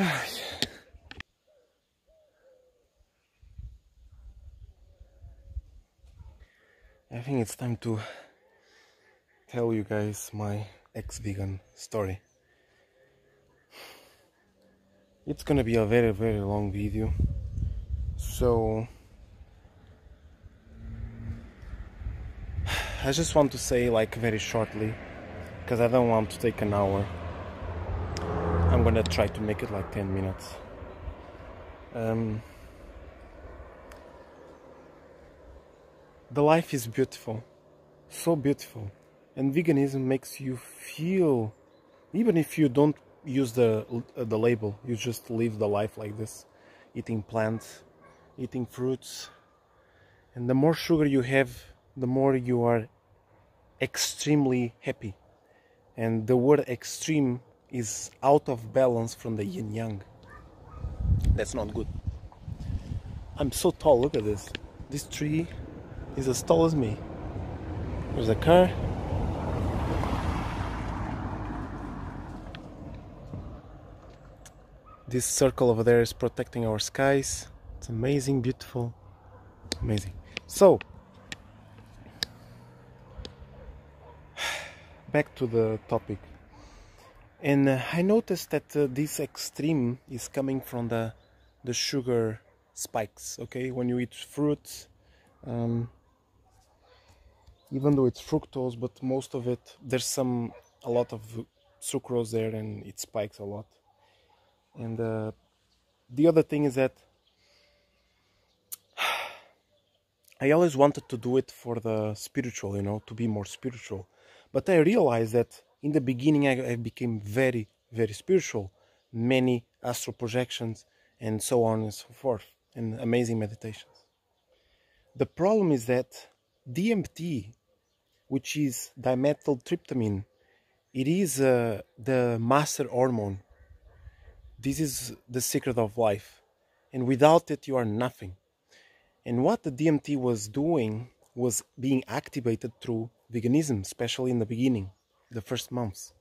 I think it's time to tell you guys my ex-vegan story. It's gonna be a very long video, so I just want to say, like, very shortly, because I don't want to take an hour. I'm gonna try to make it like 10 minutes. The life is beautiful, so beautiful, and veganism makes you feel, even if you don't use the label, you just live the life like this, eating plants, eating fruits, and the more sugar you have, the more you are extremely happy. And the word extreme is out of balance from the yin yang. That's not good. I'm so tall, look at this. This tree is as tall as me. There's a car. This circle over there is protecting our skies. It's amazing, beautiful, amazing. So, back to the topic. And I noticed that this extreme is coming from the sugar spikes, okay? When you eat fruits, even though it's fructose, but most of it, there's a lot of sucrose there, and it spikes a lot. And the other thing is that I always wanted to do it for the spiritual, you know, to be more spiritual. But I realized that in the beginning I became very spiritual. Many astral projections and so on and so forth, and amazing meditations. The problem is that DMT, which is dimethyltryptamine, it is the master hormone. This is the secret of life, and without it you are nothing. And what the DMT was doing was being activated through veganism, especially in the beginning, the first months.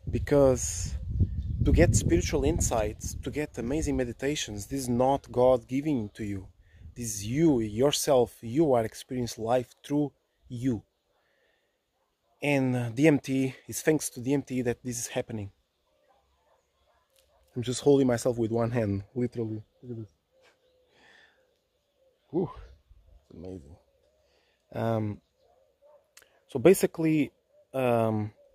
Because to get spiritual insights, to get amazing meditations, this is not God giving to you. This is you, yourself. You are experiencing life through you. And DMT, is thanks to DMT that this is happening. I'm just holding myself with one hand, literally. Look at this. Whew, it's amazing. So basically,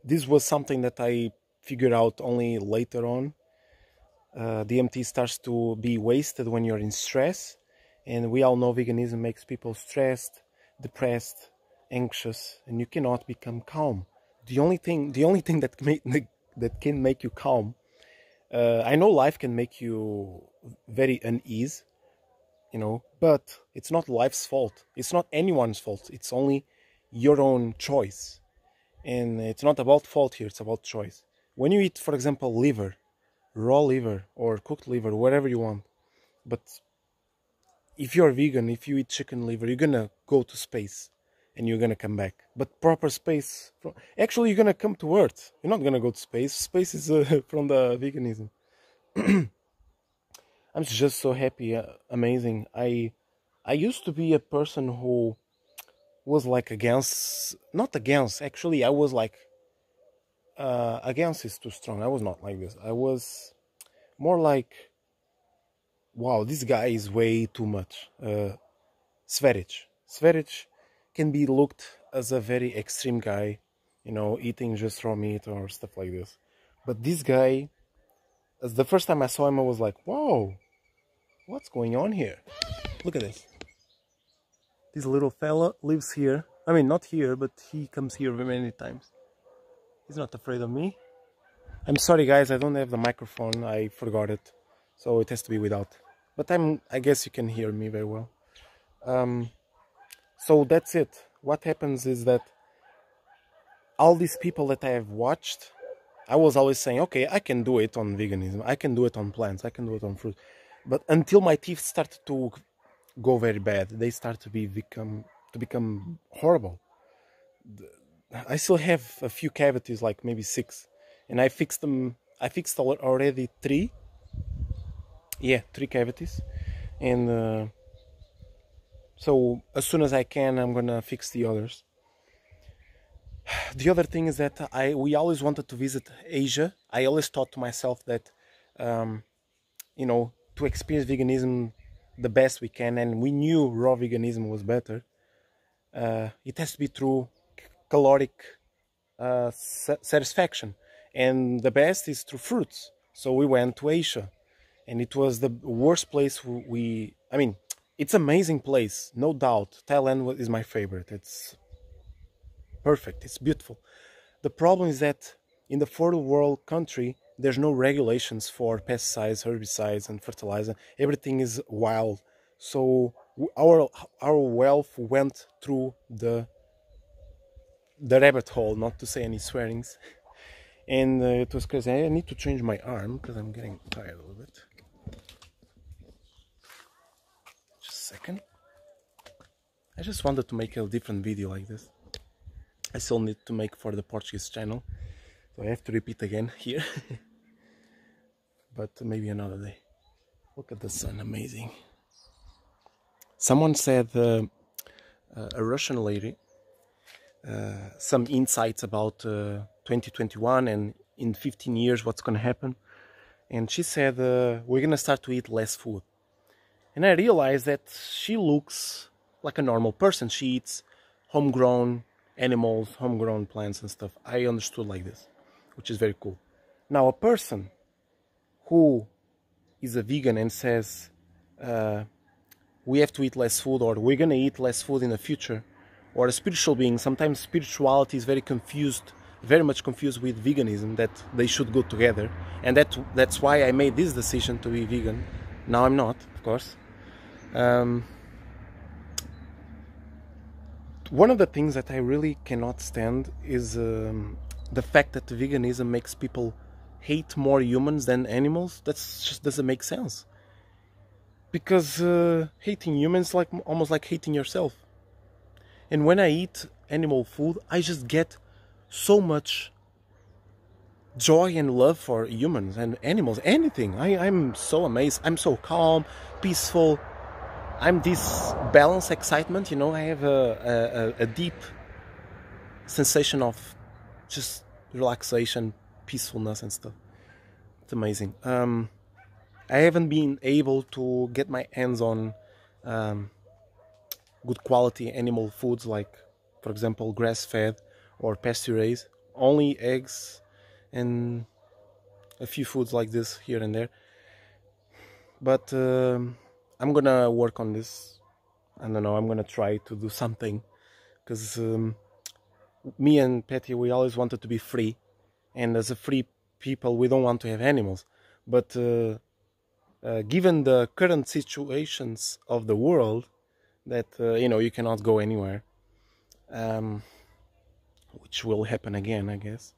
this was something that I figured out only later on. DMT starts to be wasted when you're in stress, and we all know veganism makes people stressed, depressed, anxious, and you cannot become calm. The only thing that can make you calm, I know life can make you very uneasy, you know, but it's not life's fault. It's not anyone's fault. It's only your own choice. And it's not about fault here, it's about choice. When you eat, for example, liver, raw liver or cooked liver, whatever you want, but if you're vegan, if you eat chicken liver, you're gonna go to space and you're gonna come back. But proper space, actually you're gonna come to Earth. You're not gonna go to space. Space is from the veganism. I'm just so happy, amazing. I used to be a person who was like against, not against, actually I was like, against is too strong. I was not like this. I was more like, wow, this guy is way too much. Sverich can be looked as a very extreme guy, you know, eating just raw meat or stuff like this. But this guy, as the first time I saw him, I was like, whoa, what's going on here? Look at this. This little fella lives here. I mean, not here, but he comes here many times. He's not afraid of me. I'm sorry guys, I don't have the microphone, I forgot it. So it has to be without. But I guess you can hear me very well. So that's it. What happens is that all these people that I have watched, I was always saying, okay, I can do it on veganism, I can do it on plants, I can do it on fruit. But until my teeth started to go very bad, they start to become horrible. I still have a few cavities, like maybe 6, and I fixed them. I fixed already 3, Yeah, 3 cavities, and so as soon as I can, I'm gonna fix the others. The other thing is that we always wanted to visit Asia. I always thought to myself that, you know, to experience veganism the best we can, and we knew raw veganism was better. It has to be through caloric satisfaction, and the best is through fruits. So we went to Asia, and it was the worst place I mean, it's an amazing place, no doubt. Thailand is my favorite. It's perfect. It's beautiful. The problem is that in the third world country, there's no regulations for pesticides, herbicides, and fertilizer. Everything is wild. So our wealth went through the rabbit hole, not to say any swearings. And it was crazy. I need to change my arm because I'm getting tired a little bit. Just a second. I just wanted to make a different video like this. I still need to make for the Portuguese channel, so I have to repeat again here. But maybe another day. Look at the sun, amazing. Someone said a Russian lady, some insights about 2021 and in 15 years what's gonna happen, and she said we're gonna start to eat less food. And I realized that she looks like a normal person. She eats homegrown animals, homegrown plants and stuff. I understood like this, which is very cool. Now a person who is a vegan and says we have to eat less food, or we're gonna eat less food in the future, or a spiritual being, sometimes spirituality is very much confused with veganism, that they should go together, and that's why I made this decision to be vegan. Now I'm not, of course. One of the things that I really cannot stand is the fact that veganism makes people hate more humans than animals. That just doesn't make sense. Because hating humans is almost like hating yourself. And when I eat animal food, I just get so much joy and love for humans and animals, anything. I'm so amazed. I'm so calm, peaceful. I'm this balanced excitement, you know. I have a deep sensation of just relaxation, peacefulness and stuff. It's amazing. I haven't been able to get my hands on good quality animal foods, like, for example, grass-fed or pasture-raised. Only eggs and a few foods like this here and there. But I'm gonna work on this. I don't know, I'm gonna try to do something, because me and Patty, we always wanted to be free, and as a free people we don't want to have animals. But given the current situations of the world, that you know, you cannot go anywhere, which will happen again, I guess,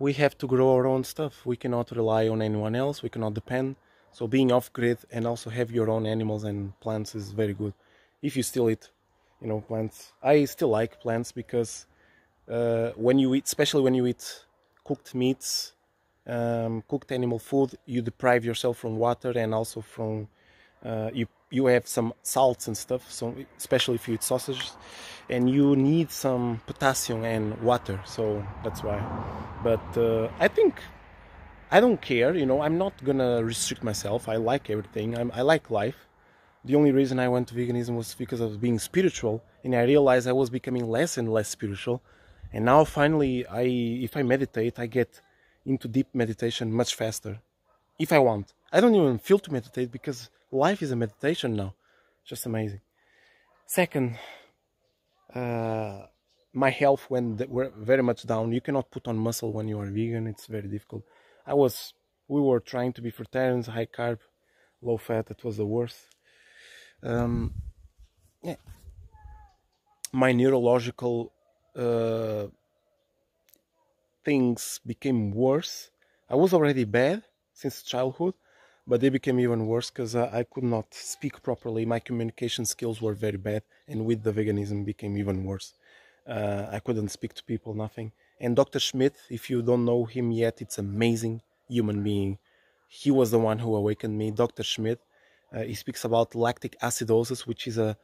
we have to grow our own stuff. We cannot rely on anyone else, we cannot depend. So being off-grid and also have your own animals and plants is very good. If you still eat, you know, plants. I still like plants because when you eat, especially when you eat cooked meats, cooked animal food, you deprive yourself from water, and also from you have some salts and stuff. So especially if you eat sausages, and you need some potassium and water. So that's why. But I think I don't care, you know. I'm not gonna restrict myself. I like everything. I like life. The only reason I went to veganism was because of being spiritual, and I realized I was becoming less and less spiritual. And now finally, if I meditate, I get into deep meditation much faster. If I want. I don't even feel to meditate because life is a meditation now. Just amazing. Second, my health went very much down. You cannot put on muscle when you are vegan. It's very difficult. We were trying to be fruitarians, high carb, low fat. It was the worst. Yeah. My neurological things became worse. I was already bad since childhood, but they became even worse because I could not speak properly. My communication skills were very bad, and with the veganism became even worse. I couldn't speak to people, nothing. And Dr. Schmidt, if you don't know him yet, it's amazing human being. he was the one who awakened me, Dr. Schmidt. He speaks about lactic acidosis, which is a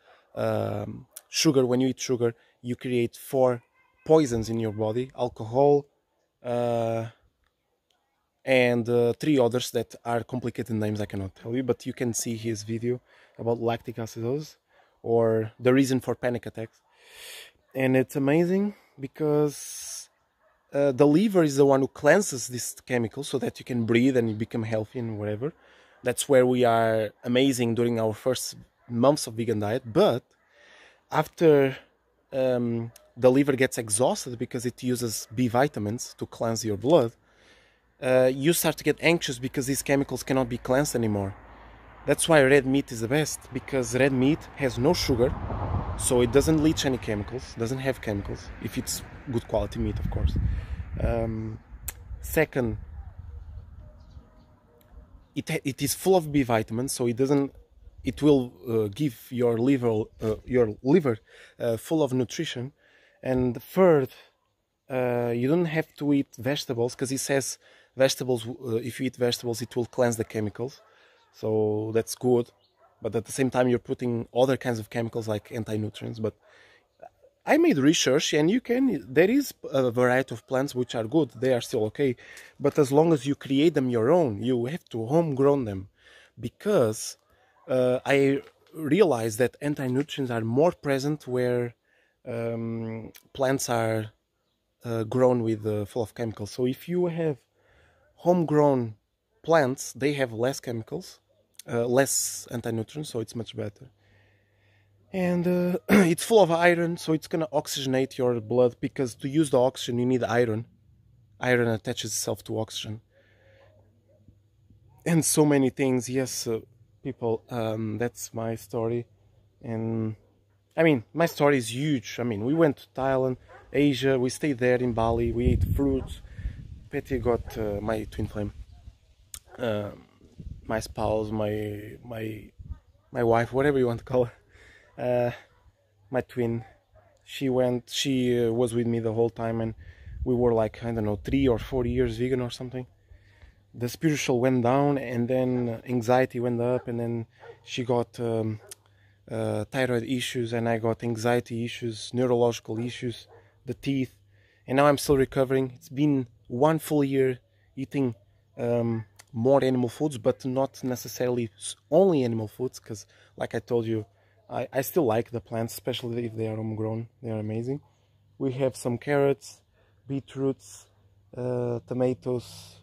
sugar. When you eat sugar, you create 4 poisons in your body: alcohol, and 3 others that are complicated names I cannot tell you, but you can see his video about lactic acidosis, or the reason for panic attacks. And it's amazing because the liver is the one who cleanses this chemical so that you can breathe and you become healthy and whatever. That's where we are amazing during our first months of vegan diet. But after the liver gets exhausted because it uses B vitamins to cleanse your blood, you start to get anxious because these chemicals cannot be cleansed anymore. That's why red meat is the best, because red meat has no sugar, so it doesn't leach any chemicals, doesn't have chemicals, if it's good quality meat, of course. Second, it is full of B vitamins, so it will give your liver full of nutrition. And third, you don't have to eat vegetables, because it says vegetables, if you eat vegetables, it will cleanse the chemicals, so that's good. But at the same time, you're putting other kinds of chemicals like anti-nutrients. But I made research, and there is a variety of plants which are good, they are still okay, but as long as you create them your own, you have to homegrown them. Because I realized that anti-nutrients are more present where plants are grown with full of chemicals. So if you have homegrown plants, they have less chemicals, less anti-nutrients, so it's much better. And it's full of iron, so it's gonna oxygenate your blood, because to use the oxygen you need iron. Iron attaches itself to oxygen. And so many things. Yes, people, that's my story. And I mean, my story is huge. I mean, we went to Thailand, Asia, we stayed there in Bali, we ate fruits. Petty got my twin flame, my spouse, my wife, whatever you want to call her, my twin. She was with me the whole time, and we were like, I don't know, 3 or 4 years vegan or something. The spiritual went down, and then anxiety went up, and then she got thyroid issues, and I got anxiety issues, neurological issues, the teeth, and now I'm still recovering. It's been 1 full year eating more animal foods, but not necessarily only animal foods, because like I told you, I still like the plants, especially if they are homegrown. They are amazing. We have some carrots, beetroots, tomatoes,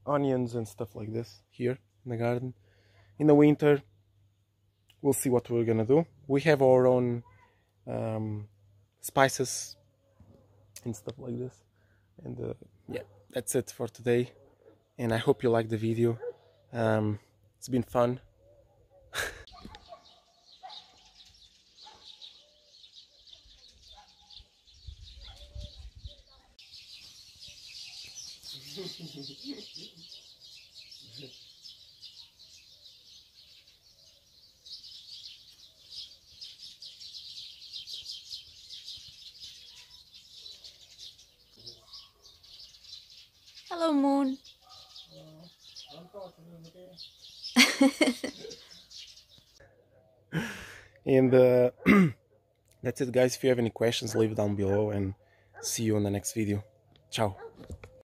onions and stuff like this here in the garden. In the winter, we'll see what we're gonna do. We have our own spices and stuff like this. And yeah, that's it for today, and I hope you liked the video. It's been fun. Hello, Moon. And that's it, guys. If you have any questions, leave it down below, and see you in the next video. Ciao.